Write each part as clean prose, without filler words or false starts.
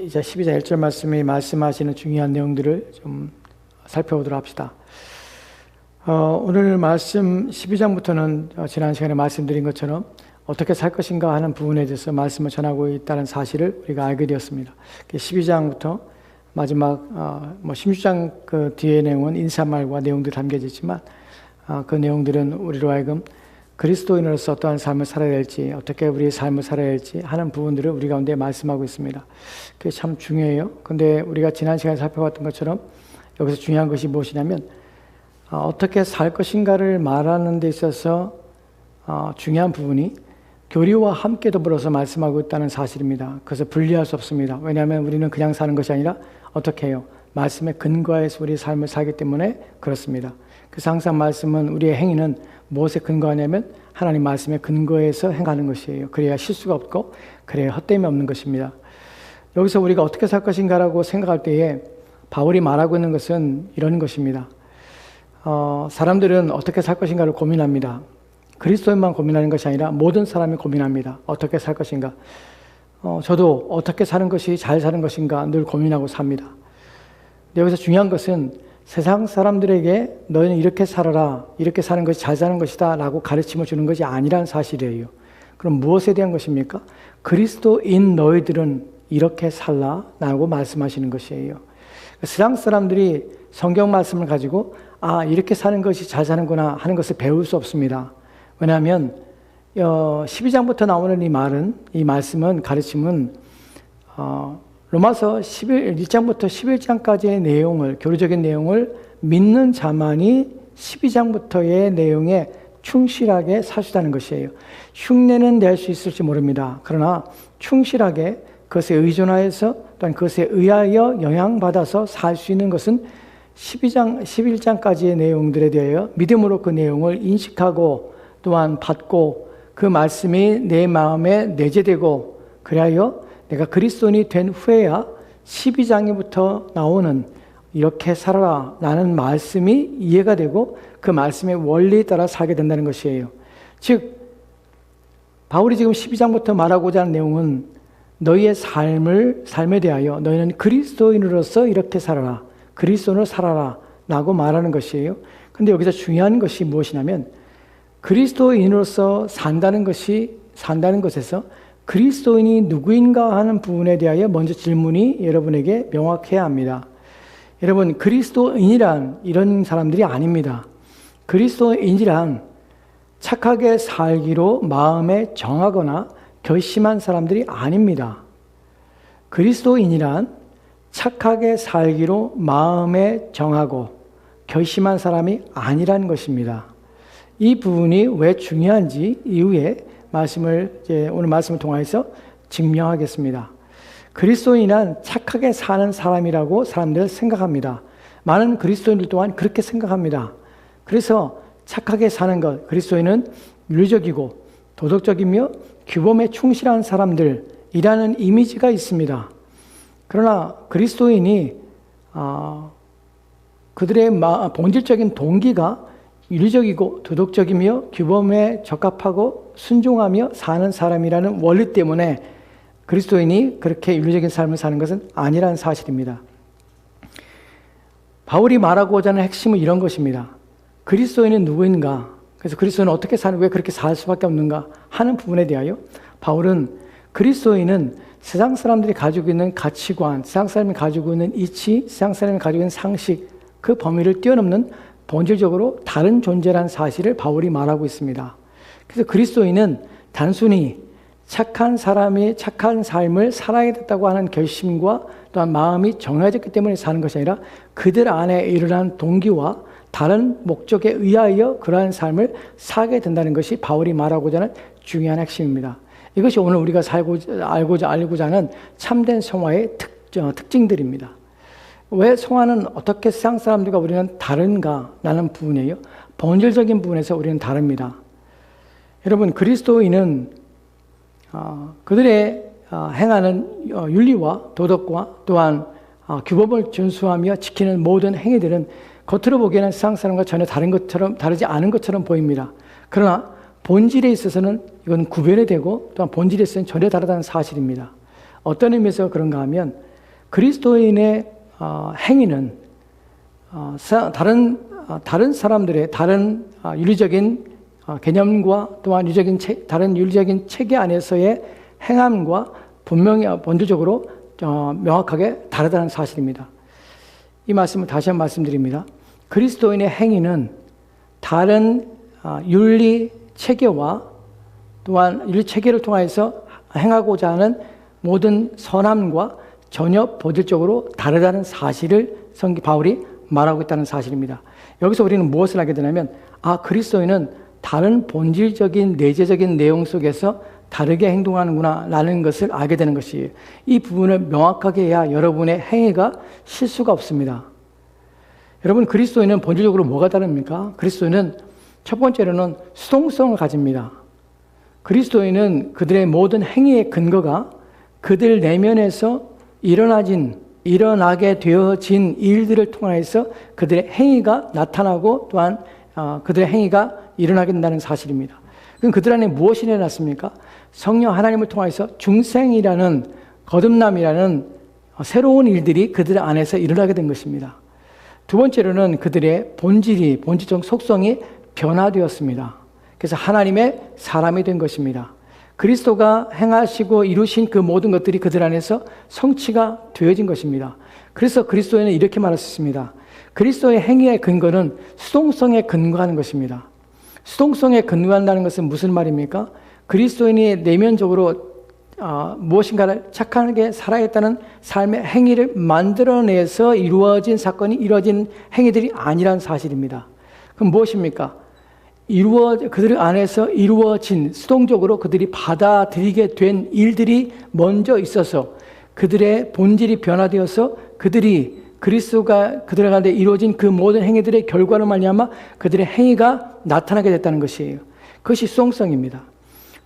이제 12장 1절 말씀이 말씀하시는 중요한 내용들을 좀 살펴보도록 합시다. 오늘 말씀 12장부터는 지난 시간에 말씀드린 것처럼 어떻게 살 것인가 하는 부분에 대해서 말씀을 전하고 있다는 사실을 우리가 알게 되었습니다. 12장부터 마지막 16장 그 뒤의 내용은 인사말과 내용들이 담겨져 있지만 그 내용들은 우리로 하여금 그리스도인으로서 어떠한 삶을 살아야 할지, 어떻게 우리의 삶을 살아야 할지 하는 부분들을 우리 가운데 말씀하고 있습니다. 그게 참 중요해요. 근데 우리가 지난 시간에 살펴봤던 것처럼 여기서 중요한 것이 무엇이냐면 어떻게 살 것인가를 말하는 데 있어서 중요한 부분이 교리와 함께 더불어서 말씀하고 있다는 사실입니다. 그래서 분리할 수 없습니다. 왜냐하면 우리는 그냥 사는 것이 아니라 어떻게 해요? 말씀에 근거해서 우리의 삶을 살기 때문에 그렇습니다. 그래서 항상 말씀은 우리의 행위는 무엇에 근거하냐면 하나님 말씀에 근거해서 행하는 것이에요. 그래야 실수가 없고 그래야 헛됨이 없는 것입니다. 여기서 우리가 어떻게 살 것인가라고 생각할 때에 바울이 말하고 있는 것은 이런 것입니다. 사람들은 어떻게 살 것인가를 고민합니다. 그리스도인만 고민하는 것이 아니라 모든 사람이 고민합니다. 어떻게 살 것인가. 저도 어떻게 사는 것이 잘 사는 것인가 늘 고민하고 삽니다. 근데 여기서 중요한 것은 세상 사람들에게 너희는 이렇게 살아라, 이렇게 사는 것이 잘 사는 것이다 라고 가르침을 주는 것이 아니란 사실이에요. 그럼 무엇에 대한 것입니까? 그리스도인 너희들은 이렇게 살라 라고 말씀하시는 것이에요. 세상 사람들이 성경 말씀을 가지고 이렇게 사는 것이 잘 사는구나 하는 것을 배울 수 없습니다. 왜냐하면 12장부터 나오는 이 말씀은 가르침은 로마서 1장부터 11장까지의 내용을, 교리적인 내용을 믿는 자만이 12장부터의 내용에 충실하게 살 수 있다는 것이에요. 흉내는 낼 수 있을지 모릅니다. 그러나 충실하게 그것에 의존하여서 또한 그것에 의하여 영향받아서 살 수 있는 것은 11장까지의 내용들에 대하여 믿음으로 그 내용을 인식하고 또한 받고 그 말씀이 내 마음에 내재되고 그리하여 내가 그리스도인이 된 후에야 12장부터 나오는 이렇게 살아라 라는 말씀이 이해가 되고 그 말씀의 원리에 따라 살게 된다는 것이에요. 즉 바울이 지금 12장부터 말하고자 하는 내용은 너희의 삶에 대하여 너희는 그리스도인으로서 이렇게 살아라, 그리스도인으로 살아라 라고 말하는 것이에요. 근데 여기서 중요한 것이 무엇이냐면 그리스도인으로서 산다는 것에서 그리스도인이 누구인가 하는 부분에 대하여 먼저 질문이 여러분에게 명확해야 합니다. 여러분, 그리스도인이란 이런 사람들이 아닙니다. 그리스도인이란 착하게 살기로 마음에 정하거나 결심한 사람들이 아닙니다. 그리스도인이란 착하게 살기로 마음에 정하고 결심한 사람이 아니라는 것입니다. 이 부분이 왜 중요한지 이후에 오늘 말씀을 통해서 증명하겠습니다. 그리스도인은 착하게 사는 사람이라고 사람들 생각합니다. 많은 그리스도인들 또한 그렇게 생각합니다. 그래서 착하게 사는 것, 그리스도인은 윤리적이고 도덕적이며 규범에 충실한 사람들이라는 이미지가 있습니다. 그러나 그리스도인이 그들의 본질적인 동기가 윤리적이고 도덕적이며 규범에 적합하고 순종하며 사는 사람이라는 원리 때문에 그리스도인이 그렇게 윤리적인 삶을 사는 것은 아니라는 사실입니다. 바울이 말하고자 하는 핵심은 이런 것입니다. 그리스도인은 누구인가? 그래서 그리스도인은 어떻게 왜 그렇게 살 수밖에 없는가 하는 부분에 대하여 바울은 그리스도인은 세상 사람들이 가지고 있는 가치관, 세상 사람이 가지고 있는 이치, 세상 사람이 가지고 있는 상식, 그 범위를 뛰어넘는 본질적으로 다른 존재라는 사실을 바울이 말하고 있습니다. 그래서 그리스도인은 단순히 착한 사람이 착한 삶을 살아야 됐다고 하는 결심과 또한 마음이 정해졌기 때문에 사는 것이 아니라 그들 안에 일어난 동기와 다른 목적에 의하여 그러한 삶을 살게 된다는 것이 바울이 말하고자 하는 중요한 핵심입니다. 이것이 오늘 우리가 알고자 하는 참된 성화의 특징들입니다. 왜 성화는 어떻게 세상 사람들과 우리는 다른가 라는 부분이에요. 본질적인 부분에서 우리는 다릅니다. 여러분, 그리스도인은 그들의 행하는 윤리와 도덕과 또한 규범을 준수하며 지키는 모든 행위들은 겉으로 보기에는 세상 사람과 전혀 다르지 않은 것처럼 보입니다. 그러나 본질에 있어서는 이건 구별이 되고 또한 본질에 있어서는 전혀 다르다는 사실입니다. 어떤 의미에서 그런가 하면 그리스도인의 행위는 다른 사람들의 다른 윤리적인 개념과 또한 다른 윤리적인 체계 안에서의 행함과 분명히 본질적으로 명확하게 다르다는 사실입니다. 이 말씀을 다시 한번 말씀드립니다. 그리스도인의 행위는 다른 윤리 체계와 또한 윤리 체계를 통해서 행하고자 하는 모든 선함과 전혀 본질적으로 다르다는 사실을 바울이 말하고 있다는 사실입니다. 여기서 우리는 무엇을 하게 되냐면 그리스도인은 다른 본질적인 내재적인 내용 속에서 다르게 행동하는구나 라는 것을 알게 되는 것이에요. 이 부분을 명확하게 해야 여러분의 행위가 실수가 없습니다. 여러분, 그리스도인은 본질적으로 뭐가 다릅니까? 그리스도인은 첫 번째로는 수동성을 가집니다. 그리스도인은 그들의 모든 행위의 근거가 그들 내면에서 일어나게 되어진 일들을 통해서 그들의 행위가 나타나고 또한 그들의 행위가 일어나게 된다는 사실입니다. 그럼 그들 안에 무엇이 일어났습니까? 성령 하나님을 통해서 중생이라는 거듭남이라는 새로운 일들이 그들 안에서 일어나게 된 것입니다. 두 번째로는 그들의 본질적 속성이 변화되었습니다. 그래서 하나님의 사람이 된 것입니다. 그리스도가 행하시고 이루신 그 모든 것들이 그들 안에서 성취가 되어진 것입니다. 그래서 그리스도인은 이렇게 말할 수 있습니다. 그리스도의 행위의 근거는 수동성에 근거하는 것입니다. 수동성에 근거한다는 것은 무슨 말입니까? 그리스도인이 내면적으로 무엇인가를 착하게 살아야겠다는 삶의 행위를 만들어내서 이루어진 사건이 이루어진 행위들이 아니라는 사실입니다. 그럼 무엇입니까? 그들 안에서 이루어진 수동적으로 그들이 받아들이게 된 일들이 먼저 있어서 그들의 본질이 변화되어서 그리스도가 그들 가운데 이루어진 그 모든 행위들의 결과로 말미암아 그들의 행위가 나타나게 됐다는 것이에요. 그것이 수동성입니다.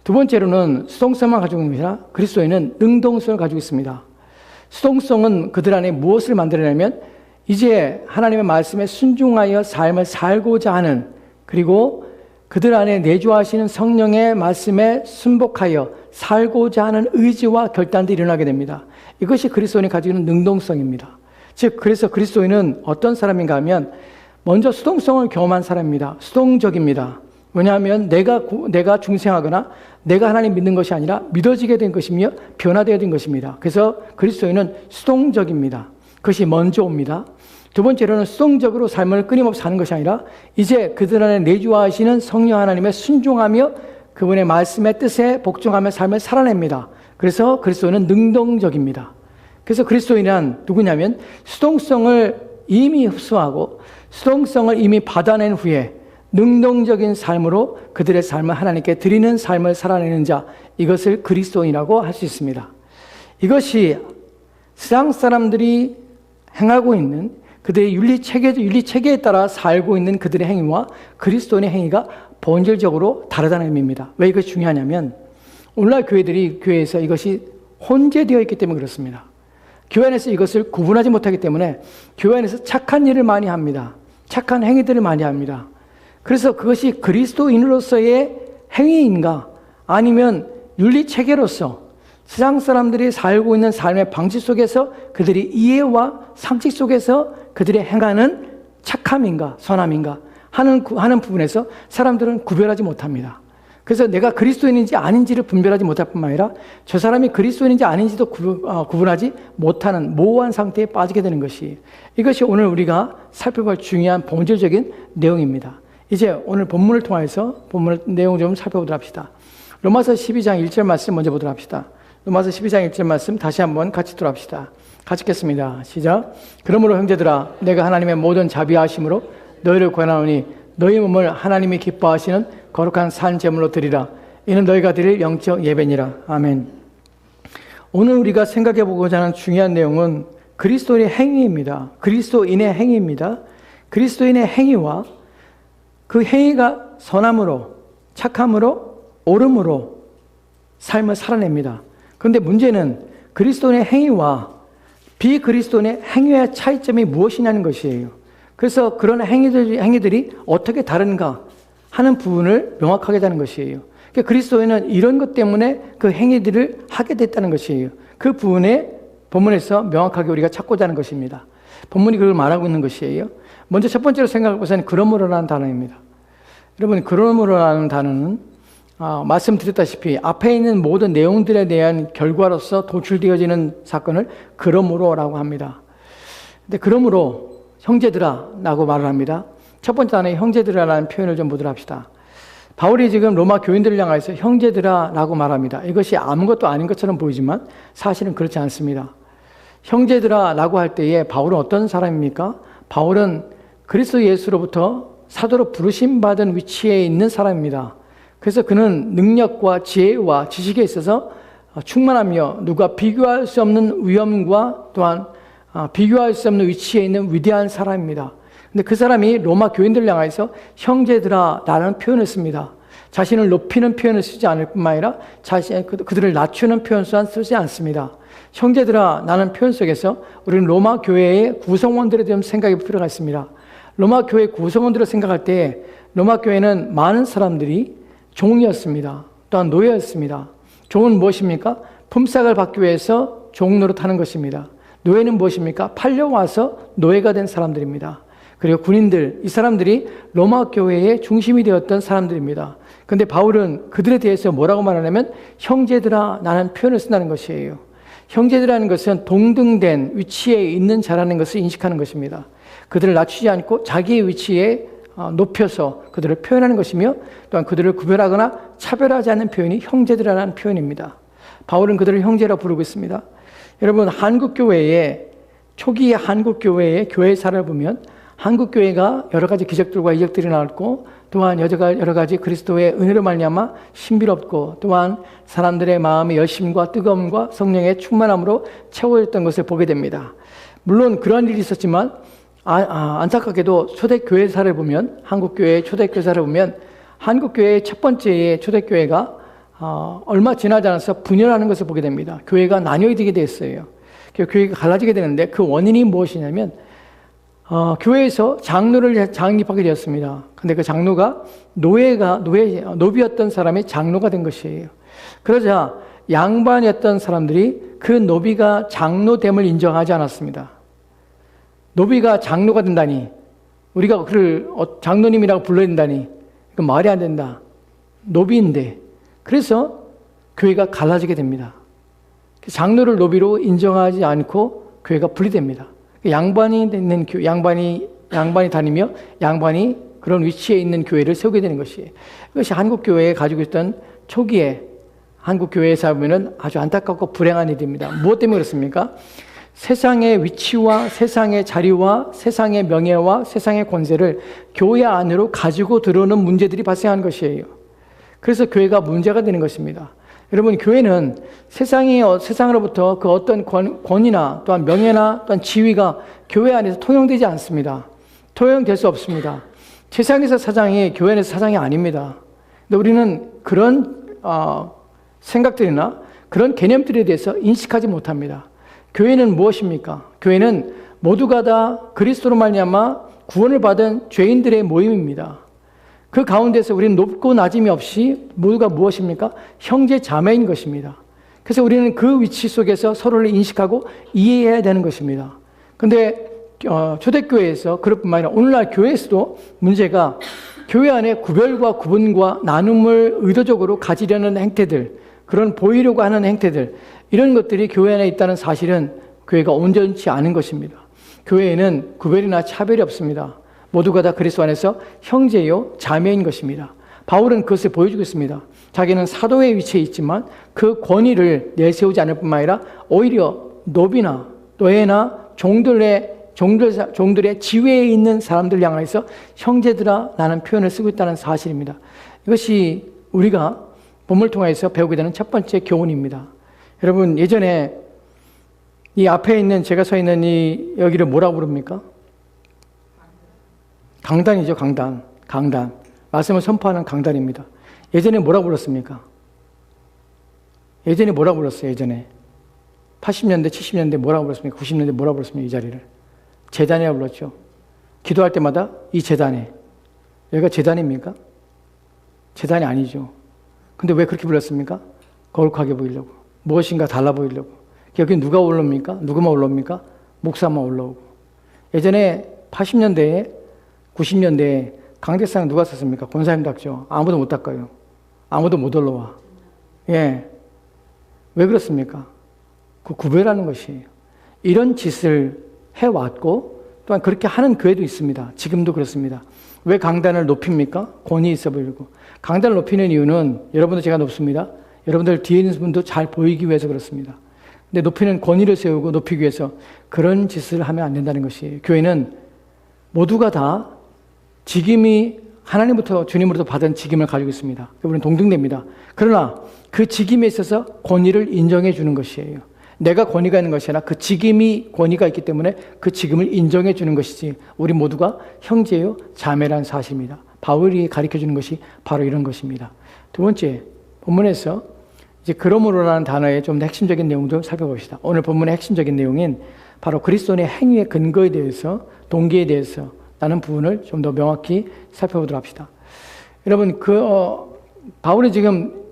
두 번째로는 수동성만 가지고 있는 것이 아니라 그리스도인은 능동성을 가지고 있습니다. 수동성은 그들 안에 무엇을 만들어내냐면 이제 하나님의 말씀에 순종하여 삶을 살고자 하는, 그리고 그들 안에 내주하시는 성령의 말씀에 순복하여 살고자 하는 의지와 결단들이 일어나게 됩니다. 이것이 그리스도인이 가지고 있는 능동성입니다. 즉 그래서 그리스도인은 어떤 사람인가 하면 먼저 수동성을 경험한 사람입니다. 수동적입니다. 왜냐하면 내가 중생하거나 내가 하나님 믿는 것이 아니라 믿어지게 된 것이며 변화되어 된 것입니다. 그래서 그리스도인은 수동적입니다. 그것이 먼저 옵니다. 두 번째로는 수동적으로 삶을 끊임없이 사는 것이 아니라 이제 그들 안에 내주하시는 성령 하나님의 순종하며 그분의 말씀의 뜻에 복종하며 삶을 살아냅니다. 그래서 그리스도인은 능동적입니다. 그래서 그리스도인은 누구냐면 수동성을 이미 흡수하고 수동성을 이미 받아낸 후에 능동적인 삶으로 그들의 삶을 하나님께 드리는 삶을 살아내는 자, 이것을 그리스도인이라고 할 수 있습니다. 이것이 세상 사람들이 행하고 있는 그들의 윤리 체계에 따라 살고 있는 그들의 행위와 그리스도인의 행위가 본질적으로 다르다는 의미입니다. 왜 이것이 중요하냐면 오늘날 교회에서 이것이 혼재되어 있기 때문에 그렇습니다. 교회 안에서 이것을 구분하지 못하기 때문에 교회 안에서 착한 일을 많이 합니다. 착한 행위들을 많이 합니다. 그래서 그것이 그리스도인으로서의 행위인가 아니면 윤리체계로서 세상 사람들이 살고 있는 삶의 방식 속에서 그들이 이해와 상식 속에서 그들이 행하는 착함인가 선함인가 하는 부분에서 사람들은 구별하지 못합니다. 그래서 내가 그리스도인인지 아닌지를 분별하지 못할 뿐만 아니라 저 사람이 그리스도인인지 아닌지도 구분하지 못하는 모호한 상태에 빠지게 되는 것이, 이것이 오늘 우리가 살펴볼 중요한 본질적인 내용입니다. 이제 오늘 본문을 통해서 본문 내용 좀 살펴보도록 합시다. 로마서 12장 1절 말씀 먼저 보도록 합시다. 로마서 12장 1절 말씀 다시 한번 같이 듣도록 합시다. 같이 읽겠습니다. 시작. 그러므로 형제들아, 내가 하나님의 모든 자비하심으로 너희를 권하노니 너희 몸을 하나님이 기뻐하시는 거룩한 산 제물로 드리라. 이는 너희가 드릴 영적 예배니라. 아멘. 오늘 우리가 생각해 보고자 하는 중요한 내용은 그리스도인의 행위입니다. 그리스도인의 행위입니다. 그리스도인의 행위와 그 행위가 선함으로, 착함으로, 옳음으로 삶을 살아냅니다. 그런데 문제는 그리스도인의 행위와 비그리스도인의 행위의 차이점이 무엇이냐는 것이에요. 그래서 그런 행위들이 어떻게 다른가 하는 부분을 명확하게 하는 것이에요. 그러니까 그리스도인은 이런 것 때문에 그 행위들을 하게 됐다는 것이에요. 그 부분에 본문에서 명확하게 우리가 찾고자 하는 것입니다. 본문이 그걸 말하고 있는 것이에요. 먼저 첫 번째로 생각할 것은 그러므로라는 단어입니다. 여러분, 그러므로라는 단어는 말씀드렸다시피 앞에 있는 모든 내용들에 대한 결과로서 도출되어지는 사건을 그러므로라고 합니다. 근데 그러므로 형제들아라고 말을 합니다. 첫 번째 단어의 형제들아라는 표현을 좀 보도록 합시다. 바울이 지금 로마 교인들을 향해서 형제들아라고 말합니다. 이것이 아무것도 아닌 것처럼 보이지만 사실은 그렇지 않습니다. 형제들아라고 할 때에 바울은 어떤 사람입니까? 바울은 그리스도 예수로부터 사도로 부르심 받은 위치에 있는 사람입니다. 그래서 그는 능력과 지혜와 지식에 있어서 충만하며 누가 비교할 수 없는 위엄과 또한 비교할 수 없는 위치에 있는 위대한 사람입니다. 근데 그 사람이 로마 교인들을 향해서 형제들아라는 표현을 씁니다. 자신을 높이는 표현을 쓰지 않을 뿐만 아니라 그들을 낮추는 표현 또한 쓰지 않습니다. 형제들아라는 표현 속에서 우리는 로마 교회의 구성원들에 대한 생각이 필요가 있습니다. 로마 교회 구성원들을 생각할 때 로마 교회는 많은 사람들이 종이었습니다. 또한 노예였습니다. 종은 무엇입니까? 품삯을 받기 위해서 종 노릇하는 것입니다. 노예는 무엇입니까? 팔려와서 노예가 된 사람들입니다. 그리고 군인들, 이 사람들이 로마 교회의 중심이 되었던 사람들입니다. 그런데 바울은 그들에 대해서 뭐라고 말하냐면 형제들아라는 표현을 쓴다는 것이에요. 형제들이라는 것은 동등된 위치에 있는 자라는 것을 인식하는 것입니다. 그들을 낮추지 않고 자기의 위치에 높여서 그들을 표현하는 것이며 또한 그들을 구별하거나 차별하지 않는 표현이 형제들이라는 표현입니다. 바울은 그들을 형제라고 부르고 있습니다. 여러분, 한국교회의 초기 한국교회의 교회사를 보면 한국교회가 여러 가지 기적들과 이적들이 나왔고 또한 여러 가지 그리스도의 은혜로 말미암아 신비롭고 또한 사람들의 마음의 열심과 뜨거움과 성령의 충만함으로 채워졌던 것을 보게 됩니다. 물론 그런 일이 있었지만 안타깝게도 초대교회사를 보면 한국교회의 초대교회사를 보면 한국교회의 첫 번째의 초대교회가 얼마 지나지 않아서 분열하는 것을 보게 됩니다. 교회가 나뉘어지게 됐어요. 교회가 갈라지게 되는데 그 원인이 무엇이냐면 교회에서 장로를 장립하게 되었습니다. 근데 그 장로가 노비였던 사람이 장로가 된 것이에요. 그러자 양반이었던 사람들이 그 노비가 장로됨을 인정하지 않았습니다. 노비가 장로가 된다니, 우리가 그를 장로님이라고 불러야 된다니, 그건 말이 안 된다. 노비인데. 그래서 교회가 갈라지게 됩니다. 장로를 노비로 인정하지 않고 교회가 분리됩니다. 양반이 다니며 양반이 그런 위치에 있는 교회를 세우게 되는 것이에요. 이것이 한국교회에 가지고 있던 초기에 한국교회에서 보면 아주 안타깝고 불행한 일입니다. 무엇 때문에 그렇습니까? 세상의 위치와 세상의 자리와 세상의 명예와 세상의 권세를 교회 안으로 가지고 들어오는 문제들이 발생한 것이에요. 그래서 교회가 문제가 되는 것입니다. 여러분, 교회는 세상으로부터 그 어떤 권위나 또한 명예나 또한 지위가 교회 안에서 통용되지 않습니다. 통용될 수 없습니다. 세상에서 사장이 교회 안에서 사장이 아닙니다. 근데 우리는 그런 생각들이나 그런 개념들에 대해서 인식하지 못합니다. 교회는 무엇입니까? 교회는 모두가 다 그리스도로 말미암아 구원을 받은 죄인들의 모임입니다. 그 가운데서 우리는 높고 낮음이 없이 모두가 무엇입니까? 형제 자매인 것입니다. 그래서 우리는 그 위치 속에서 서로를 인식하고 이해해야 되는 것입니다. 그런데 초대교회에서 그럴 뿐만 아니라 오늘날 교회에서도 문제가 교회 안에 구별과 구분과 나눔을 의도적으로 가지려는 행태들, 그런 보이려고 하는 행태들, 이런 것들이 교회 안에 있다는 사실은 교회가 온전치 않은 것입니다. 교회에는 구별이나 차별이 없습니다. 모두가 다 그리스도 안에서 형제요 자매인 것입니다. 바울은 그것을 보여주고 있습니다. 자기는 사도의 위치에 있지만 그 권위를 내세우지 않을 뿐만 아니라 오히려 노비나 노예나 종들의 지위에 있는 사람들 향해서 형제들아 라는 표현을 쓰고 있다는 사실입니다. 이것이 우리가 본문을 통해서 배우게 되는 첫 번째 교훈입니다. 여러분, 예전에 이 앞에 있는 제가 서 있는 이 여기를 뭐라고 부릅니까? 강단이죠. 강단. 말씀을 선포하는 강단입니다. 예전에 뭐라고 불렀습니까? 예전에 뭐라고 불렀어요? 예전에 80년대 70년대 뭐라고 불렀습니까? 90년대 뭐라고 불렀습니까? 이 자리를 제단이라고 불렀죠. 기도할 때마다 이 제단에, 여기가 제단입니까? 제단이 아니죠. 근데 왜 그렇게 불렀습니까? 거룩하게 보이려고. 무엇인가 달라 보이려고. 여기 누가 올라옵니까? 누구만 올라옵니까? 목사만 올라오고. 예전에 80년대에 90년대에 강대상 누가 썼습니까? 권사님 닦죠. 아무도 못 닦아요. 아무도 못 올라와. 예. 왜 그렇습니까? 그 구별하는 것이에요. 이런 짓을 해왔고 또한 그렇게 하는 교회도 있습니다. 지금도 그렇습니다. 왜 강단을 높입니까? 권위 있어 보이고. 강단을 높이는 이유는 여러분도 제가 높습니다. 여러분들 뒤에 있는 분도 잘 보이기 위해서 그렇습니다. 근데 높이는 권위를 세우고 높이기 위해서 그런 짓을 하면 안 된다는 것이에요. 교회는 모두가 다 직임이 하나님부터 주님으로부터 받은 직임을 가지고 있습니다. 우리는 동등됩니다. 그러나 그 직임에 있어서 권위를 인정해 주는 것이에요. 내가 권위가 있는 것이 아니라 그 직임이 권위가 있기 때문에 그 직임을 인정해 주는 것이지 우리 모두가 형제요 자매라는 사실입니다. 바울이 가르쳐 주는 것이 바로 이런 것입니다. 두 번째, 본문에서 이제 그러므로라는 단어의 좀 더 핵심적인 내용도 살펴봅시다. 오늘 본문의 핵심적인 내용인 바로 그리스도인의 행위의 근거에 대해서 동기에 대해서 라는 부분을 좀 더 명확히 살펴보도록 합시다. 여러분, 바울이 지금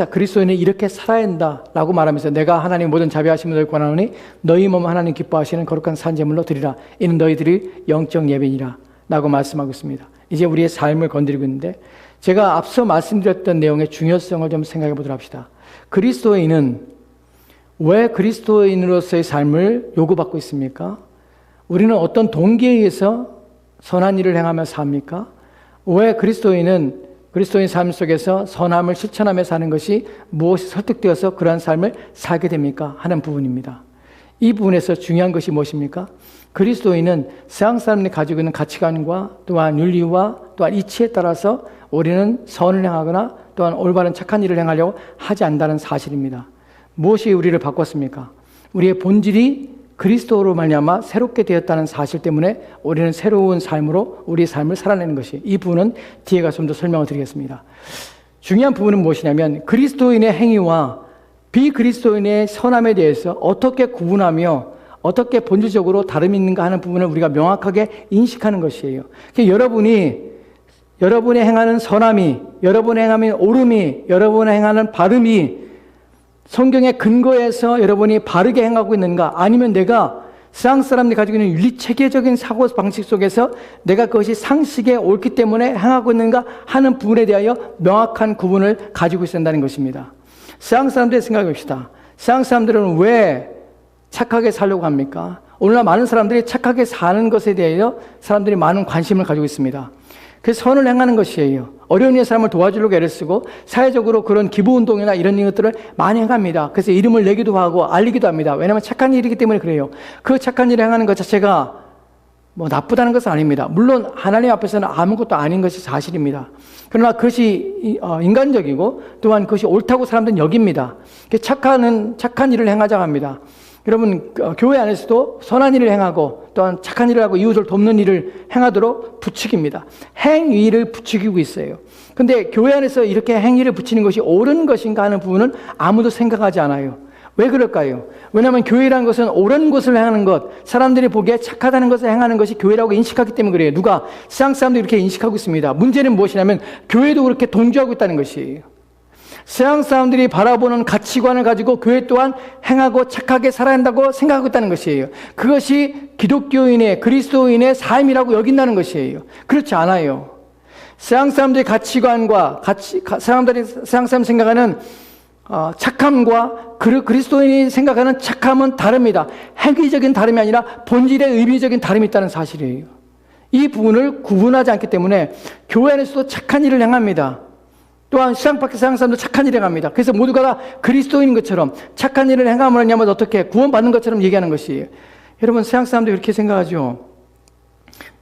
그리스도인은 이렇게 살아야 한다라고 말하면서 내가 하나님 모든 자비하심을 너희 권하노니 너희 몸 하나님 기뻐하시는 거룩한 산제물로 드리라. 이는 너희들이 영적 예배니라 라고 말씀하고 있습니다. 이제 우리의 삶을 건드리고 있는데 제가 앞서 말씀드렸던 내용의 중요성을 좀 생각해 보도록 합시다. 그리스도인은 왜 그리스도인으로서의 삶을 요구받고 있습니까? 우리는 어떤 동기에 의해서 선한 일을 행하며 삽니까? 왜 그리스도인 삶 속에서 선함을 실천하며 사는 것이 무엇이 설득되어서 그러한 삶을 살게 됩니까? 하는 부분입니다. 이 부분에서 중요한 것이 무엇입니까? 그리스도인은 세상 사람들이 가지고 있는 가치관과 또한 윤리와 또한 이치에 따라서 우리는 선을 행하거나 또한 올바른 착한 일을 행하려고 하지 않는다는 사실입니다. 무엇이 우리를 바꿨습니까? 우리의 본질이 그리스도로 말미암아 새롭게 되었다는 사실 때문에 우리는 새로운 삶으로 우리의 삶을 살아내는 것이 이 부분은 뒤에 가서 좀 더 설명을 드리겠습니다. 중요한 부분은 무엇이냐면 그리스도인의 행위와 비그리스도인의 선함에 대해서 어떻게 구분하며 어떻게 본질적으로 다름이 있는가 하는 부분을 우리가 명확하게 인식하는 것이에요. 여러분이 행하는 선함이, 여러분이 행하는 옳음이, 여러분이 행하는 바름이 성경의 근거에서 여러분이 바르게 행하고 있는가, 아니면 내가 세상 사람들이 가지고 있는 윤리체계적인 사고 방식 속에서 내가 그것이 상식에 옳기 때문에 행하고 있는가 하는 부분에 대하여 명확한 구분을 가지고 있어야 한다는 것입니다. 세상 사람들의 생각해 봅시다. 세상 사람들은 왜 착하게 살려고 합니까? 오늘날 많은 사람들이 착하게 사는 것에 대하여 사람들이 많은 관심을 가지고 있습니다. 그래서 선을 행하는 것이에요. 어려운 이의 사람을 도와주려고 애를 쓰고 사회적으로 그런 기부운동이나 이런 것들을 많이 행합니다. 그래서 이름을 내기도 하고 알리기도 합니다. 왜냐하면 착한 일이기 때문에 그래요. 그 착한 일을 행하는 것 자체가 나쁘다는 것은 아닙니다. 물론 하나님 앞에서는 아무것도 아닌 것이 사실입니다. 그러나 그것이 인간적이고 또한 그것이 옳다고 사람들은 여깁니다. 착한 일을 행하자고 합니다. 여러분, 교회 안에서도 선한 일을 행하고 또한 착한 일을 하고 이웃을 돕는 일을 행하도록 부추깁니다. 행위를 부추기고 있어요. 근데 교회 안에서 이렇게 행위를 붙이는 것이 옳은 것인가 하는 부분은 아무도 생각하지 않아요. 왜 그럴까요? 왜냐하면 교회라는 것은 옳은 것을 행하는 것, 사람들이 보기에 착하다는 것을 행하는 것이 교회라고 인식하기 때문에 그래요. 누가? 세상 사람들이 이렇게 인식하고 있습니다. 문제는 무엇이냐면 교회도 그렇게 동조하고 있다는 것이에요. 세상 사람들이 바라보는 가치관을 가지고 교회 또한 행하고 착하게 살아야 한다고 생각하고 있다는 것이에요. 그것이 기독교인의 그리스도인의 삶이라고 여긴다는 것이에요. 그렇지 않아요. 세상 사람들의 가치관과 세상 사람 생각하는 착함과 그리스도인이 생각하는 착함은 다릅니다. 행위적인 다름이 아니라 본질의 의미적인 다름이 있다는 사실이에요. 이 부분을 구분하지 않기 때문에 교회 안에서도 착한 일을 행합니다. 또한 세상 밖의 세상 사람도 착한 일을 행합니다. 그래서 모두가 다 그리스도인인 것처럼 착한 일을 행하면 어떻게 구원받는 것처럼 얘기하는 것이에요. 여러분, 세상 사람도 이렇게 생각하죠.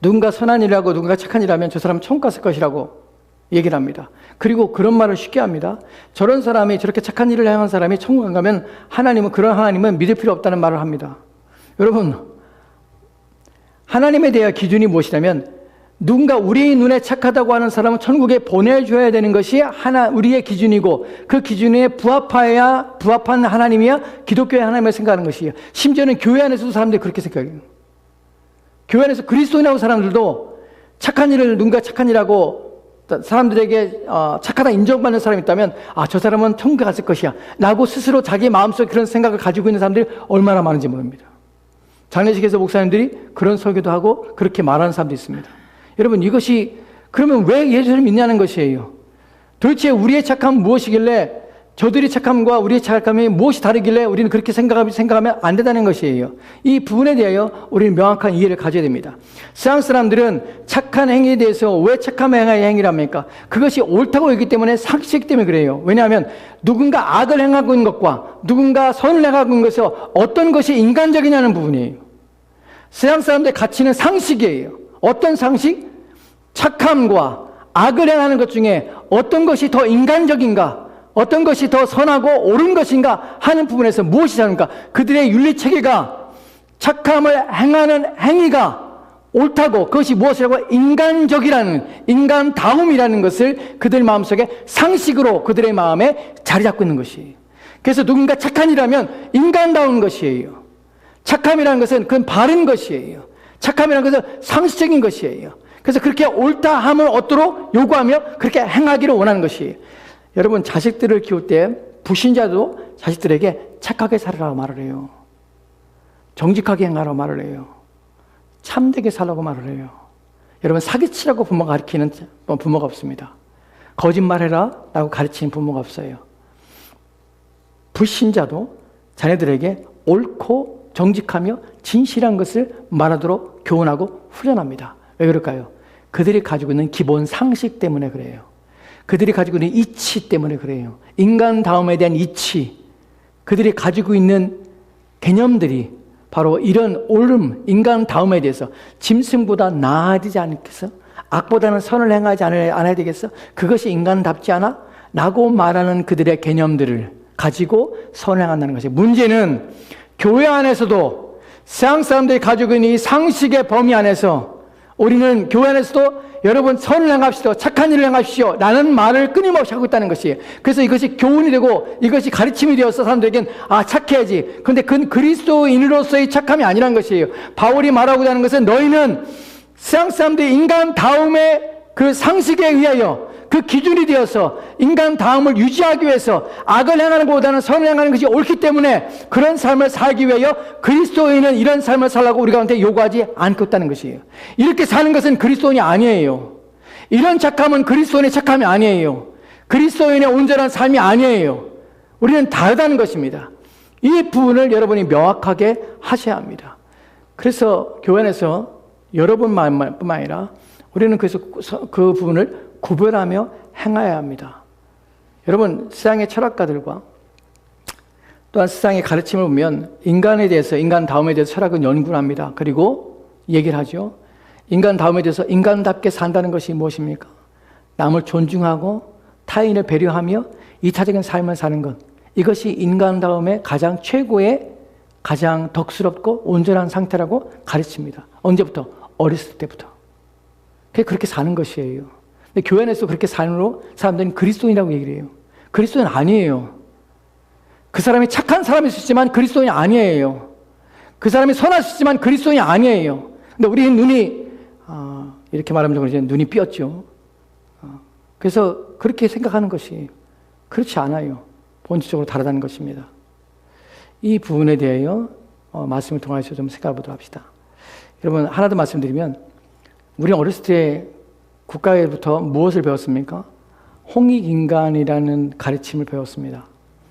누군가 선한 일을 하고 누군가 착한 일을 하면 저 사람은 천국 갔을 것이라고 얘기를 합니다. 그리고 그런 말을 쉽게 합니다. 저런 사람이 저렇게 착한 일을 행한 사람이 천국 안 가면 그런 하나님은 믿을 필요 없다는 말을 합니다. 여러분, 하나님에 대한 기준이 무엇이냐면 누군가 우리 눈에 착하다고 하는 사람은 천국에 보내줘야 되는 것이 우리의 기준이고 그 기준에 부합한 하나님이야 기독교의 하나님을 생각하는 것이에요. 심지어는 교회 안에서도 사람들이 그렇게 생각해요. 교회 안에서 그리스도인하고 사람들도 누군가 착한 일하고 사람들에게 착하다 인정받는 사람이 있다면 저 사람은 천국에 갔을 것이야 라고 스스로 자기 마음속에 그런 생각을 가지고 있는 사람들이 얼마나 많은지 모릅니다. 장례식에서 목사님들이 그런 설교도 하고 그렇게 말하는 사람도 있습니다. 여러분, 이것이 그러면 왜 예수를 믿냐는 것이에요. 도대체 우리의 착함은 무엇이길래, 저들의 착함과 우리의 착함이 무엇이 다르길래 우리는 그렇게 생각하면 안 된다는 것이에요. 이 부분에 대하여 우리는 명확한 이해를 가져야 됩니다. 세상 사람들은 착한 행위에 대해서 왜 착한 행위랍니까? 그것이 옳다고 여기기 때문에, 상식 때문에 그래요. 왜냐하면 누군가 악을 행하고 있는 것과 누군가 선을 행하고 있는 것에서 어떤 것이 인간적이냐는 부분이에요. 세상 사람들의 가치는 상식이에요. 어떤 상식? 착함과 악을 행하는 것 중에 어떤 것이 더 인간적인가, 어떤 것이 더 선하고 옳은 것인가 하는 부분에서 무엇이 다른가? 그들의 윤리체계가 착함을 행하는 행위가 옳다고, 그것이 무엇이라고? 인간적이라는, 인간다움이라는 것을 그들 마음속에 상식으로 그들의 마음에 자리 잡고 있는 것이에요. 그래서 누군가 착한 일이라면 인간다운 것이에요. 착함이라는 것은 그건 바른 것이에요. 착함이라는 것은 상식적인 것이에요. 그래서 그렇게 옳다 함을 얻도록 요구하며 그렇게 행하기를 원하는 것이에요. 여러분, 자식들을 키울 때 불신자도 자식들에게 착하게 살아라고 말을 해요. 정직하게 행하라고 말을 해요. 참되게 살라고 말을 해요. 여러분, 사기치라고 부모가 가르치는 부모가 없습니다. 거짓말해라 라고 가르치는 부모가 없어요. 불신자도 자녀들에게 옳고 정직하며 진실한 것을 말하도록 교훈하고 훈련합니다. 왜 그럴까요? 그들이 가지고 있는 기본 상식 때문에 그래요. 그들이 가지고 있는 이치 때문에 그래요. 인간다움에 대한 이치, 그들이 가지고 있는 개념들이 바로 이런 옳음, 인간다움에 대해서 짐승보다 나아지지 않겠어? 악보다는 선을 행하지 않아야 되겠어? 그것이 인간답지 않아? 라고 말하는 그들의 개념들을 가지고 선행한다는 것이에요. 문제는 교회 안에서도 세상 사람들이 가지고 있는 이 상식의 범위 안에서 우리는 교회 안에서도 여러분 선을 행합시다, 착한 일을 행합시오 라는 말을 끊임없이 하고 있다는 것이에요. 그래서 이것이 교훈이 되고 이것이 가르침이 되어서 사람들에겐 착해야지. 그런데 그건 그리스도인으로서의 착함이 아니라는 것이에요. 바울이 말하고자 하는 것은 너희는 세상 사람들이 인간다움의 그 상식에 의하여 그 기준이 되어서 인간다움을 유지하기 위해서 악을 행하는 것보다는 선을 행하는 것이 옳기 때문에 그런 삶을 살기 위하여 그리스도인은 이런 삶을 살라고 우리 가운데 요구하지 않고 있다는 것이에요. 이렇게 사는 것은 그리스도인이 아니에요. 이런 착함은 그리스도인의 착함이 아니에요. 그리스도인의 온전한 삶이 아니에요. 우리는 다르다는 것입니다. 이 부분을 여러분이 명확하게 하셔야 합니다. 그래서 교회 안에서 여러분뿐만 아니라 우리는 그래서 그 부분을 구별하며 행해야 합니다. 여러분, 세상의 철학가들과 또한 세상의 가르침을 보면 인간에 대해서, 인간다움에 대해서 철학은 연구를 합니다. 그리고 얘기를 하죠. 인간다움에 대해서 인간답게 산다는 것이 무엇입니까? 남을 존중하고 타인을 배려하며 이타적인 삶을 사는 것. 이것이 인간다움의 가장 최고의, 가장 덕스럽고 온전한 상태라고 가르칩니다. 언제부터? 어렸을 때부터. 그렇게 사는 것이에요. 근데 교회 안에서 그렇게 삶으로 사람들은 그리스도인이라고 얘기를 해요. 그리스도인 아니에요. 그 사람이 착한 사람일 수 있지만 그리스도인이 아니에요. 그 사람이 선할 수 있지만 그리스도인이 아니에요. 근데 우리 눈이 이렇게 말하면 그러죠. 눈이 삐었죠. 그래서 그렇게 생각하는 것이 그렇지 않아요. 본질적으로 다르다는 것입니다. 이 부분에 대하여 말씀을 통해서 좀 생각해 보도록 합시다. 여러분, 하나 더 말씀드리면 우리는 어렸을 때 국가에부터 무엇을 배웠습니까? 홍익인간이라는 가르침을 배웠습니다.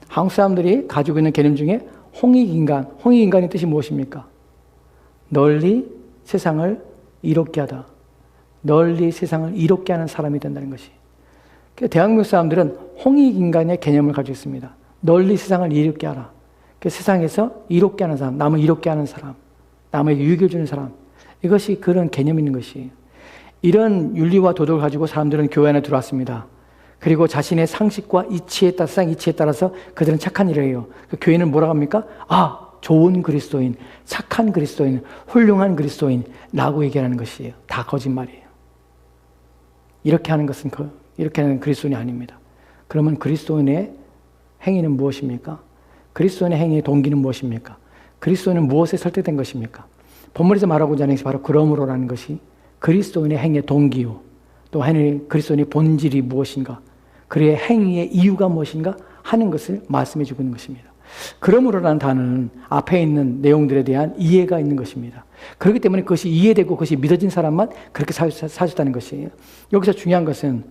한국 사람들이 가지고 있는 개념 중에 홍익인간, 홍익인간의 뜻이 무엇입니까? 널리 세상을 이롭게 하다. 널리 세상을 이롭게 하는 사람이 된다는 것이. 대한민국 사람들은 홍익인간의 개념을 가지고 있습니다. 널리 세상을 이롭게 하라. 세상에서 이롭게 하는 사람, 남을 이롭게 하는 사람, 남에게 유익을 주는 사람. 이것이 그런 개념이 있는 것이에요. 이런 윤리와 도덕을 가지고 사람들은 교회 안에 들어왔습니다. 그리고 자신의 상식과 이치에 따라서, 세상 이치에 따라서 그들은 착한 일을 해요. 교회는 뭐라고 합니까? 좋은 그리스도인, 착한 그리스도인, 훌륭한 그리스도인 라고 얘기하는 것이에요. 다 거짓말이에요. 이렇게 하는 것은 이렇게 하는 그리스도인이 아닙니다. 그러면 그리스도인의 행위는 무엇입니까? 그리스도인의 행위의 동기는 무엇입니까? 그리스도인은 무엇에 설득된 것입니까? 본문에서 말하고자 하는 것이 바로 그러므로라는 것이 그리스도인의 행위의 동기요. 또 그리스도인의 본질이 무엇인가, 그의 행위의 이유가 무엇인가 하는 것을 말씀해 주고 있는 것입니다. 그러므로라는 단어는 앞에 있는 내용들에 대한 이해가 있는 것입니다. 그렇기 때문에 그것이 이해되고 그것이 믿어진 사람만 그렇게 사셨다는 것이에요. 여기서 중요한 것은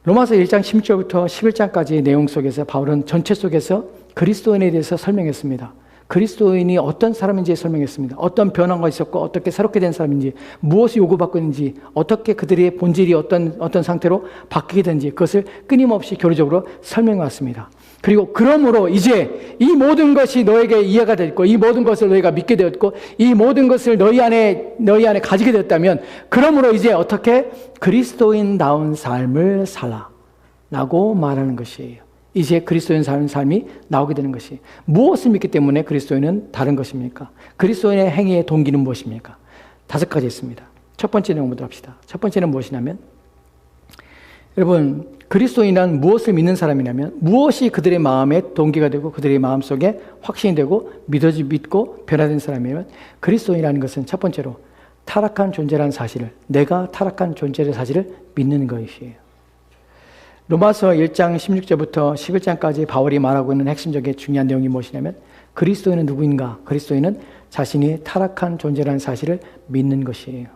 로마서 1장 16절부터 11장까지의 내용 속에서 바울은 전체 속에서 그리스도인에 대해서 설명했습니다. 그리스도인이 어떤 사람인지 설명했습니다. 어떤 변화가 있었고 어떻게 새롭게 된 사람인지, 무엇을 요구받고 있는지, 어떻게 그들의 본질이 어떤 상태로 바뀌게 되는지 그것을 끊임없이 교리적으로 설명해 왔습니다. 그리고 그러므로 이제 이 모든 것이 너에게 이해가 됐고 이 모든 것을 너희가 믿게 되었고 이 모든 것을 너희 안에 가지게 되었다면 그러므로 이제 어떻게 그리스도인다운 삶을 살아 라고 말하는 것이에요. 이제 그리스도인 사는 삶이 나오게 되는 것이, 무엇을 믿기 때문에 그리스도인은 다른 것입니까? 그리스도인의 행위의 동기는 무엇입니까? 5가지 있습니다. 첫 번째 내용부터 합시다. 첫 번째는 무엇이냐면, 여러분, 그리스도인은 무엇을 믿는 사람이냐면, 무엇이 그들의 마음의 동기가 되고 그들의 마음속에 확신이 되고 믿고 변화된 사람이면, 그리스도인이라는 것은 첫 번째로 타락한 존재라는 사실을, 내가 타락한 존재의 사실을 믿는 것이에요. 로마서 1장 16절부터 11장까지 바울이 말하고 있는 핵심적인 중요한 내용이 무엇이냐면, 그리스도인은 누구인가? 그리스도인은 자신이 타락한 존재라는 사실을 믿는 것이에요.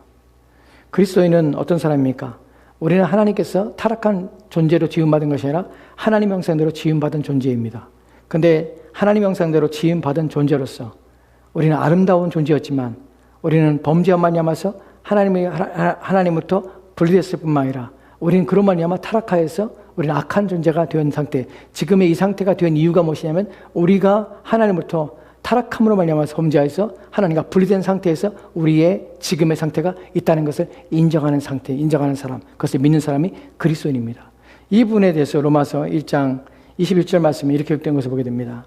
그리스도인은 어떤 사람입니까? 우리는 하나님께서 타락한 존재로 지음받은 것이 아니라 하나님 형상대로 지음받은 존재입니다. 그런데 하나님 형상대로 지음받은 존재로서 우리는 아름다운 존재였지만 우리는 범죄와 말미암아서 하나님부터 분리됐을 뿐만 아니라 우리는 그런 말미암아 타락하여서 우리는 악한 존재가 된 상태, 지금의 이 상태가 된 이유가 무엇이냐면 우리가 하나님부터 타락함으로 말미암아서 범죄하여서 하나님과 분리된 상태에서 우리의 지금의 상태가 있다는 것을 인정하는 상태, 인정하는 사람, 그것을 믿는 사람이 그리스도인입니다. 이 부분에 대해서 로마서 1장 21절 말씀이 이렇게 기록된 것을 보게 됩니다.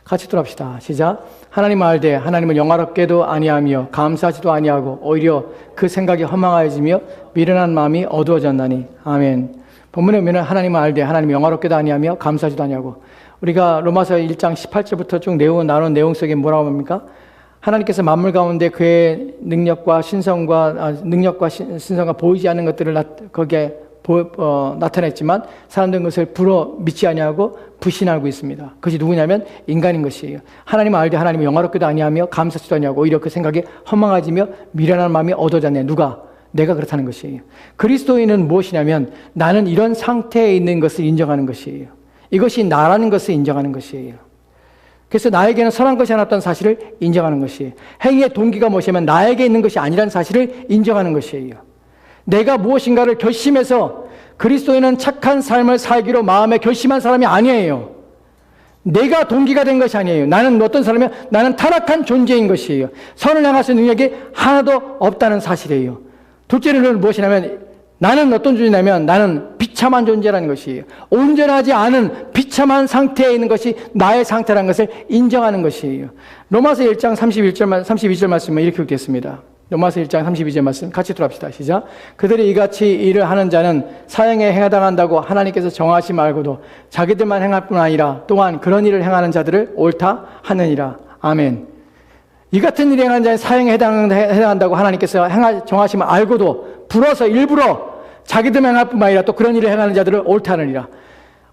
같이 돌아봅시다. 시작. 하나님 알되 하나님을 영화롭게도 아니하며 감사하지도 아니하고 오히려 그 생각이 허망하여지며 미련한 마음이 어두워졌나니. 아멘. 본문에 보면 하나님을 알되 하나님을 영화롭게도 아니하며 감사하지도 아니하고, 우리가 로마서 1장 18절부터 쭉 나눈 내용 속에 뭐라고 합니까? 하나님께서 만물 가운데 그의 능력과 신성과 보이지 않는 것들을 거기에 나타냈지만 사람들은 그것을 믿지 아니하고 불신하고 있습니다. 그것이 누구냐면 인간인 것이에요. 하나님을 알되 하나님을 영화롭게도 아니하며 감사하지도 아니하고 오히려 그 생각이 허망해지며 미련한 마음이 어두워졌네. 누가? 내가 그렇다는 것이에요. 그리스도인은 무엇이냐면 나는 이런 상태에 있는 것을 인정하는 것이에요. 이것이 나라는 것을 인정하는 것이에요. 그래서 나에게는 선한 것이 하나 없다는 사실을 인정하는 것이에요. 행위의 동기가 무엇이냐면 나에게 있는 것이 아니라는 사실을 인정하는 것이에요. 내가 무엇인가를 결심해서 그리스도인은 착한 삶을 살기로 마음에 결심한 사람이 아니에요. 내가 동기가 된 것이 아니에요. 나는 어떤 사람이면 나는 타락한 존재인 것이에요. 선을 향할 수 있는 능력이 하나도 없다는 사실이에요. 둘째는 무엇이냐면 나는 어떤 존재냐면 나는 비참한 존재라는 것이에요. 온전하지 않은 비참한 상태에 있는 것이 나의 상태라는 것을 인정하는 것이에요. 로마서 1장 32절 말씀은 이렇게 기록되었습니다. 로마서 1장 32절 말씀 같이 들어갑시다. 시작. 그들이 이같이 일을 하는 자는 사형에 해당한다고 하나님께서 정하시 말고도 자기들만 행할 뿐 아니라 또한 그런 일을 행하는 자들을 옳다 하느니라. 아멘. 이 같은 일을 행하는 자는 사형에 해당한다고 하나님께서 정하시면 알고도 불어서 일부러 자기들만 행할 뿐만 아니라 또 그런 일을 행하는 자들을 옳다 하느니라.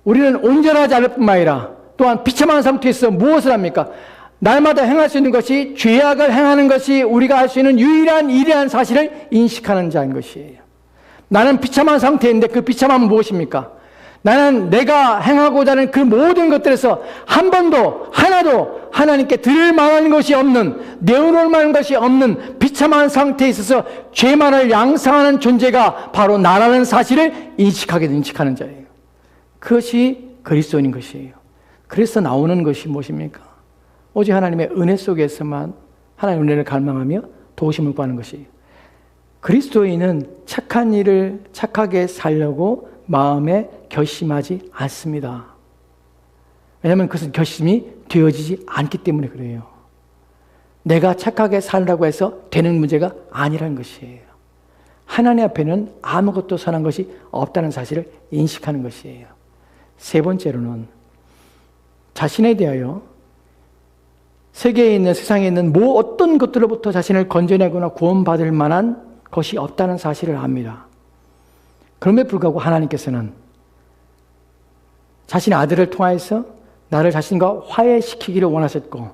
우리는 온전하지 않을 뿐만 아니라 또한 비참한 상태에서 무엇을 합니까? 날마다 행할 수 있는 것이 죄악을 행하는 것이 우리가 할 수 있는 유일한 사실을 인식하는 자인 것이에요. 나는 비참한 상태인데 그 비참함은 무엇입니까? 나는 내가 행하고자 하는 그 모든 것들에서 한 번도 하나도 하나님께 드릴 만한 것이 없는, 내어놓을 만한 것이 없는 비참한 상태에 있어서 죄만을 양상하는 존재가 바로 나라는 사실을 인식하는 자예요. 그것이 그리스도인인 것이에요. 그래서 나오는 것이 무엇입니까? 오직 하나님의 은혜 속에서만 하나님의 은혜를 갈망하며 도우심을 구하는 것이에요. 그리스도인은 착한 일을 착하게 살려고 마음에 결심하지 않습니다. 왜냐하면 그것은 결심이 되어지지 않기 때문에 그래요. 내가 착하게 살라고 해서 되는 문제가 아니라는 것이에요. 하나님 앞에는 아무것도 선한 것이 없다는 사실을 인식하는 것이에요. 세 번째로는 자신에 대하여 세상에 있는 어떤 것들로부터 자신을 건져내거나 구원받을 만한 것이 없다는 사실을 압니다. 그럼에도 불구하고 하나님께서는 자신의 아들을 통하여서 나를 자신과 화해시키기를 원하셨고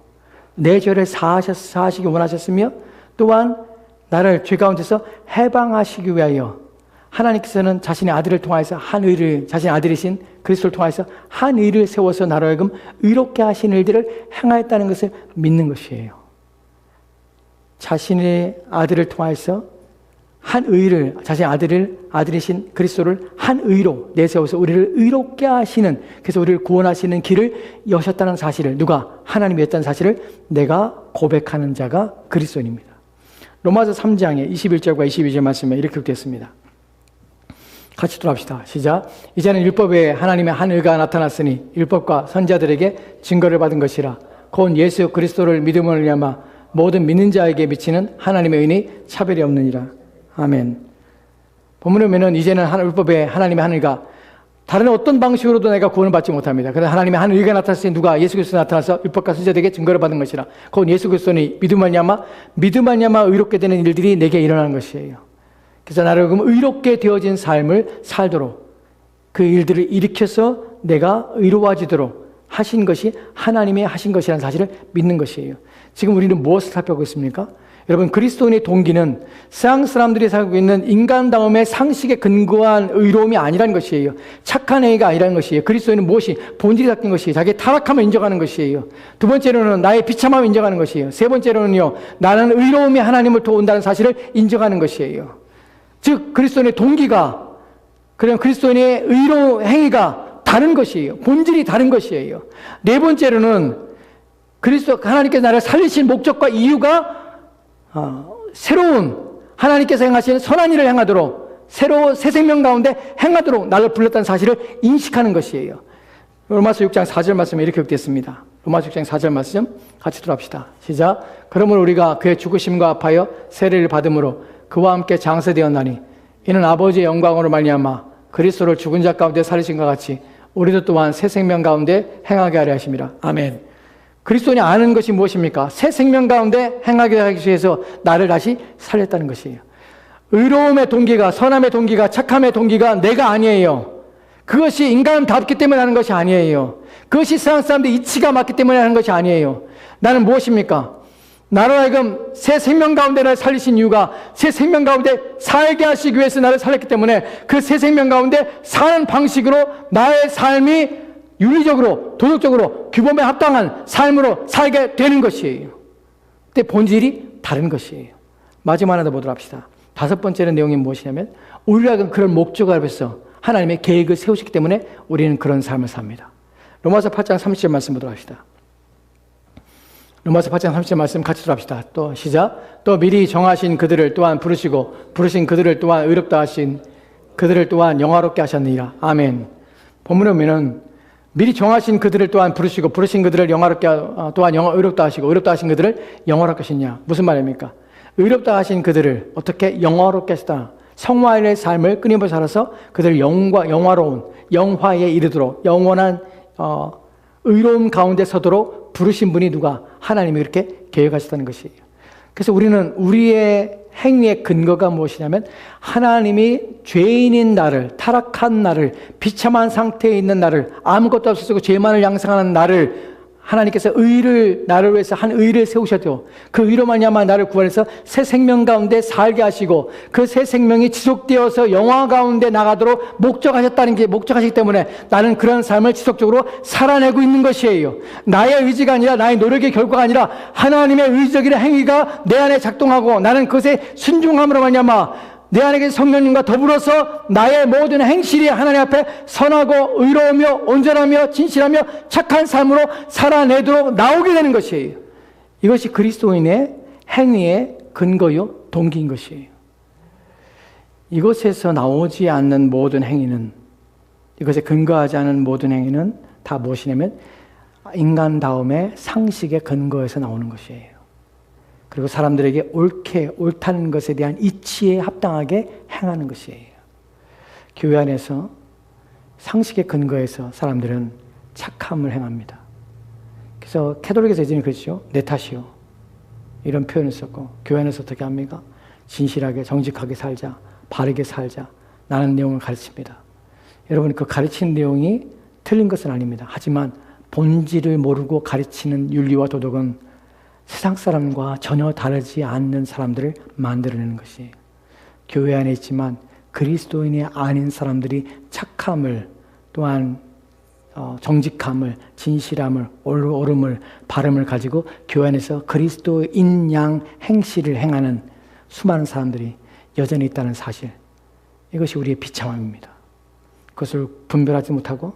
내 죄를 사하시기 원하셨으며 또한 나를 죄 가운데서 해방하시기 위하여 하나님께서는 자신의 아들을 통하여서 한 의를, 자신의 아들이신 그리스도를 통하여서 한 의를 세워서 나로 하여금 의롭게 하신 일들을 행하였다는 것을 믿는 것이에요. 자신의 아들을 통하여서 한 의를, 자신의 아들이신 그리스도를 한 의로 내세워서 우리를 의롭게 하시는, 그래서 우리를 구원하시는 길을 여셨다는 사실을, 누가? 하나님이었다는 사실을 내가 고백하는 자가 그리스도인입니다. 로마서 3장의 21절과 22절 말씀에 이렇게 기록되었습니다. 같이 돌아갑시다. 시작. 이제는 율법에 하나님의 한 의가 나타났으니 율법과 선지자들에게 증거를 받은 것이라. 곧 예수 그리스도를 믿음으로 말미암아 모든 믿는 자에게 미치는 하나님의 의니 차별이 없느니라. 아멘. 본문에 보면은 이제는 율법에 하나님의 한 의가, 다른 어떤 방식으로도 내가 구원을 받지 못합니다. 그래서 하나님의 한 의가 나타났으니 누가? 예수 그리스도 나타나서 율법과 선지자들에게 증거를 받은 것이라. 곧 예수 그리스도니 믿음 말미암아 의롭게 되는 일들이 내게 일어나는 것이에요. 그래서 나를 의롭게 되어진 삶을 살도록 그 일들을 일으켜서 내가 의로워지도록 하신 것이 하나님이 하신 것이라는 사실을 믿는 것이에요. 지금 우리는 무엇을 살펴보고 있습니까? 여러분, 그리스도인의 동기는 세상 사람들이 살고 있는 인간다움의 상식에 근거한 의로움이 아니라는 것이에요. 착한 행위가 아니라는 것이에요. 그리스도인은 무엇이? 본질이 닦인 것이에요. 자기의 타락함을 인정하는 것이에요. 두 번째로는 나의 비참함을 인정하는 것이에요. 세 번째로는요, 나는 의로움이 하나님을 도운다는 사실을 인정하는 것이에요. 즉 그리스도인의 동기가, 그럼 그리스도인의 의로 행위가 다른 것이에요. 본질이 다른 것이에요. 네 번째로는 하나님께서 나를 살리신 목적과 이유가 새로운 하나님께서 행하시는 선한 일을 행하도록, 새로운 새 생명 가운데 행하도록 나를 불렀다는 사실을 인식하는 것이에요. 로마서 6장 4절 말씀에 이렇게 기록됐습니다. 로마서 6장 4절 말씀 같이 들어갑시다. 시작. 그러므로 우리가 그의 죽으심과 합하여 세례를 받음으로 그와 함께 장세되었나니 이는 아버지의 영광으로 말미암아 그리스도를 죽은 자 가운데 살리신과 같이 우리도 또한 새 생명 가운데 행하게 하려 하심이라. 아멘. 그리스도인이 아는 것이 무엇입니까? 새 생명 가운데 행하게 하기 위해서 나를 다시 살렸다는 것이에요. 의로움의 동기가, 선함의 동기가, 착함의 동기가 내가 아니에요. 그것이 인간답기 때문에 하는 것이 아니에요. 그것이 세상 사람들의 이치가 맞기 때문에 하는 것이 아니에요. 나는 무엇입니까? 나로 하여금 새 생명 가운데 나를 살리신 이유가 새 생명 가운데 살게 하시기 위해서 나를 살렸기 때문에 그 새 생명 가운데 사는 방식으로 나의 삶이 윤리적으로, 도덕적으로, 규범에 합당한 삶으로 살게 되는 것이에요. 근데 본질이 다른 것이에요. 마지막 하나 더 보도록 합시다. 다섯 번째는 내용이 무엇이냐면 우리가 그런 목적을 앞에서 하나님의 계획을 세우시기 때문에 우리는 그런 삶을 삽니다. 로마서 8장 30절 말씀 보도록 합시다. 로마서 8장 30절 말씀 같이 들어갑시다. 또 시작. 또 미리 정하신 그들을 또한 부르시고 부르신 그들을 또한 의롭다 하신 그들을 또한 영화롭게 하셨느니라. 아멘. 본문에 보면은 미리 정하신 그들을 또한 부르시고 부르신 그들을 영화롭게 또한 의롭다 하시고 의롭다 하신 그들을 영화롭게 하시냐. 무슨 말입니까? 의롭다 하신 그들을 어떻게 영화롭게 하시다. 성화의 삶을 끊임없이 살아서 그들을 영화로운 영화에 이르도록 영원한 의로움 가운데 서도록 부르신 분이 누가? 하나님이 그렇게 계획하셨다는 것이에요. 그래서 우리는 우리의 행위의 근거가 무엇이냐면 하나님이 죄인인 나를, 타락한 나를, 비참한 상태에 있는 나를, 아무것도 없어서 죄만을 양상하는 나를 하나님께서 나를 위해서 한 의를 세우셨죠. 그 의로 말미암아 나를 구원해서 새 생명 가운데 살게 하시고 그 새 생명이 지속되어서 영화 가운데 나가도록 목적하시기 때문에 나는 그런 삶을 지속적으로 살아내고 있는 것이에요. 나의 의지가 아니라 나의 노력의 결과가 아니라 하나님의 의적인 행위가 내 안에 작동하고 나는 그것에 순종함으로 말미암아 내 안에 성령님과 더불어서 나의 모든 행실이 하나님 앞에 선하고 의로우며 온전하며 진실하며 착한 삶으로 살아내도록 나오게 되는 것이에요. 이것이 그리스도인의 행위의 근거요 동기인 것이에요. 이것에서 나오지 않는 모든 행위는, 이것에 근거하지 않은 모든 행위는 다 무엇이냐면 인간다움의 상식의 근거에서 나오는 것이에요. 그리고 사람들에게 옳다는 것에 대한 이치에 합당하게 행하는 것이에요. 교회 안에서 상식의 근거에서 사람들은 착함을 행합니다. 그래서 캐톨릭에서 예전에 그랬죠. 내 탓이요. 이런 표현을 썼고 교회 안에서 어떻게 합니까? 진실하게 정직하게 살자. 바르게 살자. 라는 내용을 가르칩니다. 여러분, 그 가르치는 내용이 틀린 것은 아닙니다. 하지만 본질을 모르고 가르치는 윤리와 도덕은 세상 사람과 전혀 다르지 않는 사람들을 만들어내는 것이에요. 교회 안에 있지만 그리스도인이 아닌 사람들이 착함을, 또한 정직함을, 진실함을, 옳음을, 바름을 가지고 교회 안에서 그리스도인 양 행실을 행하는 수많은 사람들이 여전히 있다는 사실, 이것이 우리의 비참함입니다. 그것을 분별하지 못하고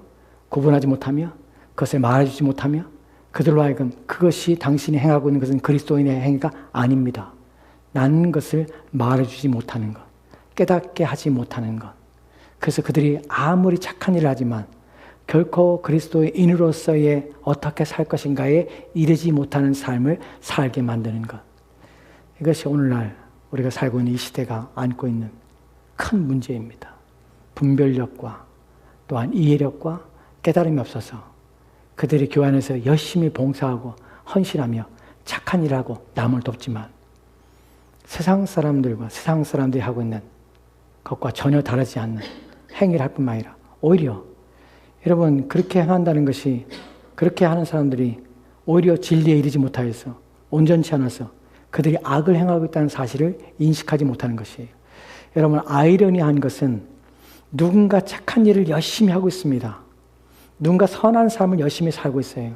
구분하지 못하며 그것을 말해주지 못하며 그들로 하여금 그것이 당신이 행하고 있는 것은 그리스도인의 행위가 아닙니다 라는 것을 말해주지 못하는 것, 깨닫게 하지 못하는 것. 그래서 그들이 아무리 착한 일을 하지만 결코 그리스도인으로서의 어떻게 살 것인가에 이르지 못하는 삶을 살게 만드는 것. 이것이 오늘날 우리가 살고 있는 이 시대가 안고 있는 큰 문제입니다. 분별력과 또한 이해력과 깨달음이 없어서 그들이 교회 안에서 열심히 봉사하고 헌신하며 착한 일하고 남을 돕지만 세상 사람들과 세상 사람들이 하고 있는 것과 전혀 다르지 않는 행위를 할 뿐만 아니라 오히려 여러분, 그렇게 행한다는 것이, 그렇게 하는 사람들이 오히려 진리에 이르지 못하여서 온전치 않아서 그들이 악을 행하고 있다는 사실을 인식하지 못하는 것이에요. 여러분, 아이러니한 것은 누군가 착한 일을 열심히 하고 있습니다. 누군가 선한 삶을 열심히 살고 있어요.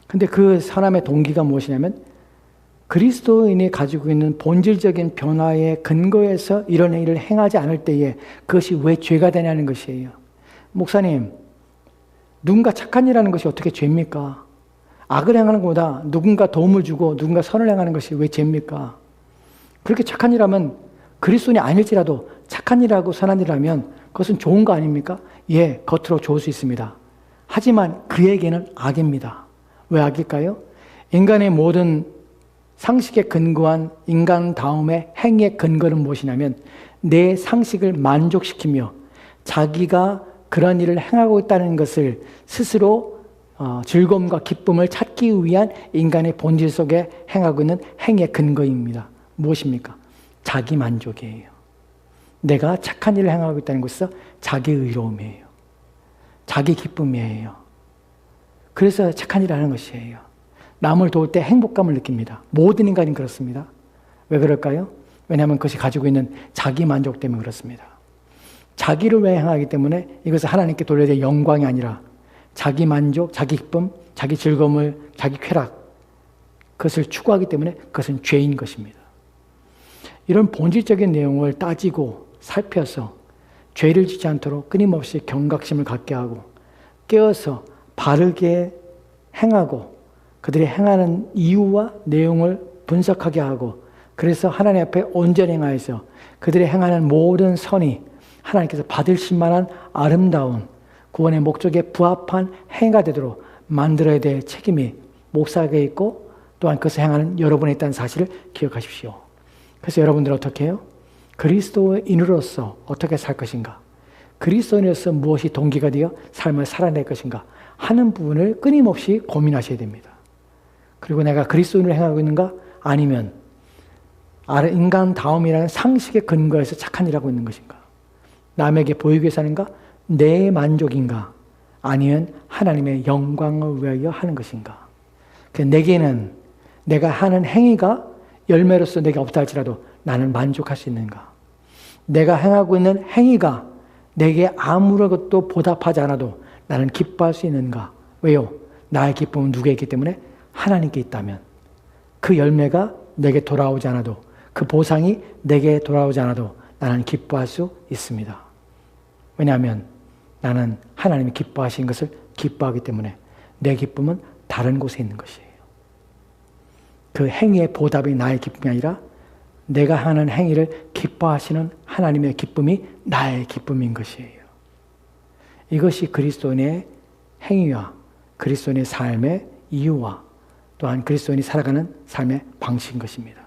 근데 그 선함의 동기가 무엇이냐면 그리스도인이 가지고 있는 본질적인 변화의 근거에서 이런 일을 행하지 않을 때에 그것이 왜 죄가 되냐는 것이에요. 목사님, 누군가 착한 일하는 것이 어떻게 죄입니까? 악을 행하는 것보다 누군가 도움을 주고 누군가 선을 행하는 것이 왜 죄입니까? 그렇게 착한 일하면 그리스도인이 아닐지라도 착한 일하고 선한 일하면 그것은 좋은 거 아닙니까? 예, 겉으로 좋을 수 있습니다. 하지만 그에게는 악입니다. 왜 악일까요? 인간의 모든 상식에 근거한 인간다움의 행위의 근거는 무엇이냐면 내 상식을 만족시키며 자기가 그런 일을 행하고 있다는 것을 스스로 즐거움과 기쁨을 찾기 위한 인간의 본질 속에 행하고 있는 행위의 근거입니다. 무엇입니까? 자기 만족이에요. 내가 착한 일을 행하고 있다는 것은 자기 의로움이에요. 자기 기쁨이에요. 그래서 착한 일을 하는 것이에요. 남을 도울 때 행복감을 느낍니다. 모든 인간이 그렇습니다. 왜 그럴까요? 왜냐하면 그것이 가지고 있는 자기 만족 때문에 그렇습니다. 자기를 위해 행하기 때문에 이것은 하나님께 돌려야 될 영광이 아니라 자기 만족, 자기 기쁨, 자기 즐거움을, 자기 쾌락, 그것을 추구하기 때문에 그것은 죄인 것입니다. 이런 본질적인 내용을 따지고 살펴서 죄를 짓지 않도록 끊임없이 경각심을 갖게 하고 깨어서 바르게 행하고 그들이 행하는 이유와 내용을 분석하게 하고 그래서 하나님 앞에 온전히 행하여서 그들이 행하는 모든 선이 하나님께서 받으실 만한 아름다운 구원의 목적에 부합한 행위가 되도록 만들어야 될 책임이 목사에게 있고 또한 그것을 행하는 여러분에 있다는 사실을 기억하십시오. 그래서 여러분들은 어떻게 해요? 그리스도인으로서 어떻게 살 것인가? 그리스도인으로서 무엇이 동기가 되어 삶을 살아낼 것인가? 하는 부분을 끊임없이 고민하셔야 됩니다. 그리고 내가 그리스도인으로 행하고 있는가? 아니면 인간다움이라는 상식의 근거에서 착한 일을 하고 있는 것인가? 남에게 보이기 위해 사는가? 내 만족인가? 아니면 하나님의 영광을 위하여 하는 것인가? 내게는 내가 하는 행위가 열매로서 내게 없다 할지라도 나는 만족할 수 있는가? 내가 행하고 있는 행위가 내게 아무런 것도 보답하지 않아도 나는 기뻐할 수 있는가? 왜요? 나의 기쁨은 누구에 있기 때문에 하나님께 있다면 그 열매가 내게 돌아오지 않아도 그 보상이 내게 돌아오지 않아도 나는 기뻐할 수 있습니다. 왜냐하면 나는 하나님이 기뻐하신 것을 기뻐하기 때문에 내 기쁨은 다른 곳에 있는 것이에요. 그 행위의 보답이 나의 기쁨이 아니라 내가 하는 행위를 기뻐하시는 하나님의 기쁨이 나의 기쁨인 것이에요. 이것이 그리스도인의 행위와 그리스도인의 삶의 이유와 또한 그리스도인이 살아가는 삶의 방식인 것입니다.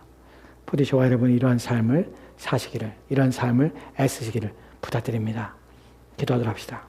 부디 저와 여러분이 이러한 삶을 사시기를, 이러한 삶을 애쓰시기를 부탁드립니다. 기도하도록 합시다.